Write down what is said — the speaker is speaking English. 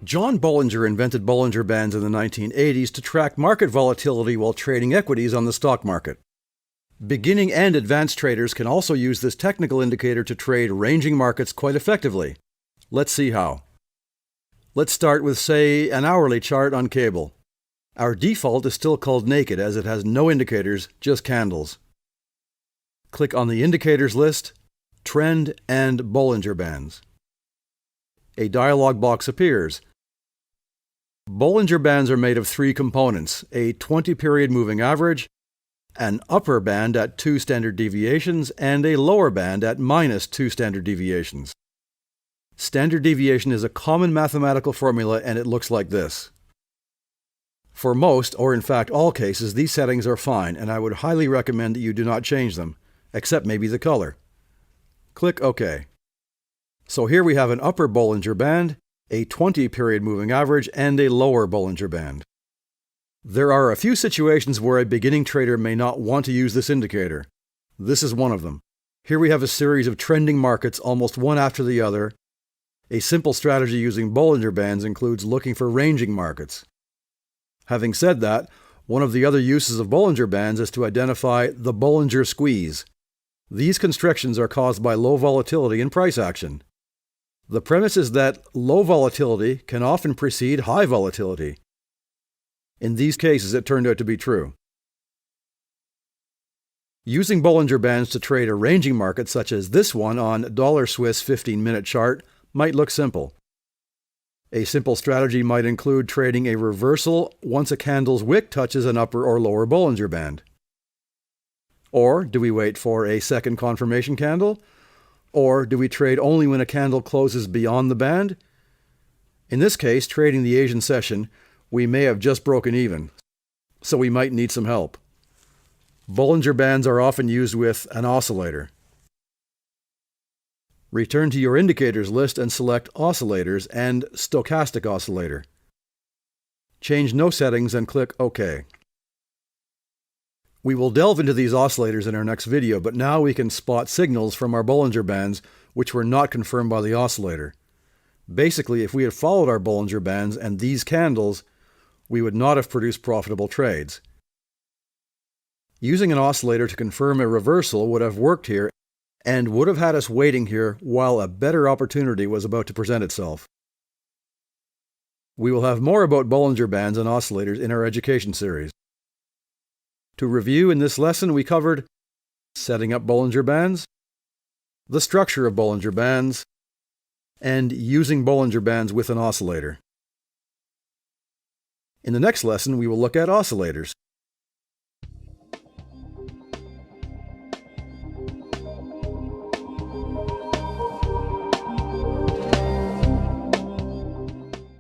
John Bولنجر invented Bolinger Bands in the 1980s to track market volatility while trading equities on the stock market. Beginning and advanced traders can also use this technical indicator to trade ranging markets quite effectively. Let's see how. Let's start with, say, an hourly chart on cable. Our default is still called naked as it has no indicators, just candles. Click on the Indicators list, Trend and Bolinger Bands. A dialog box appears. Bolinger Bands are made of three components: a 20-period moving average, an upper band at 2 standard deviations, and a lower band at -2 standard deviations. Standard deviation is a common mathematical formula and it looks like this. For most, or in fact all cases, these settings are fine and I would highly recommend that you do not change them, except maybe the color. Click OK. So here we have an upper Bolinger Band, a 20-period moving average, and a lower Bolinger Band. There are a few situations where a beginning trader may not want to use this indicator. This is one of them. Here we have a series of trending markets almost one after the other. A simple strategy using Bolinger Bands includes looking for ranging markets. Having said that, one of the other uses of Bolinger Bands is to identify the Bolinger squeeze. These constrictions are caused by low volatility in price action. The premise is that low volatility can often precede high volatility. In these cases, it turned out to be true. Using Bolinger Bands to trade a ranging market such as this one on $Swiss 15-minute chart might look simple. A simple strategy might include trading a reversal once a candle's wick touches an upper or lower Bolinger Band. Or do we wait for a second confirmation candle? Or do we trade only when a candle closes beyond the band? In this case, trading the Asian session, we may have just broken even, so we might need some help. Bolinger Bands are often used with an oscillator. Return to your indicators list and select Oscillators and Stochastic Oscillator. Change no settings and click OK. We will delve into these oscillators in our next video, but now we can spot signals from our Bolinger Bands which were not confirmed by the oscillator. Basically, if we had followed our Bolinger Bands and these candles, we would not have produced profitable trades. Using an oscillator to confirm a reversal would have worked here and would have had us waiting here while a better opportunity was about to present itself. We will have more about Bolinger Bands and oscillators in our education series. To review, in this lesson we covered setting up Bolinger Bands, the structure of Bolinger Bands, and using Bolinger Bands with an oscillator. In the next lesson we will look at oscillators.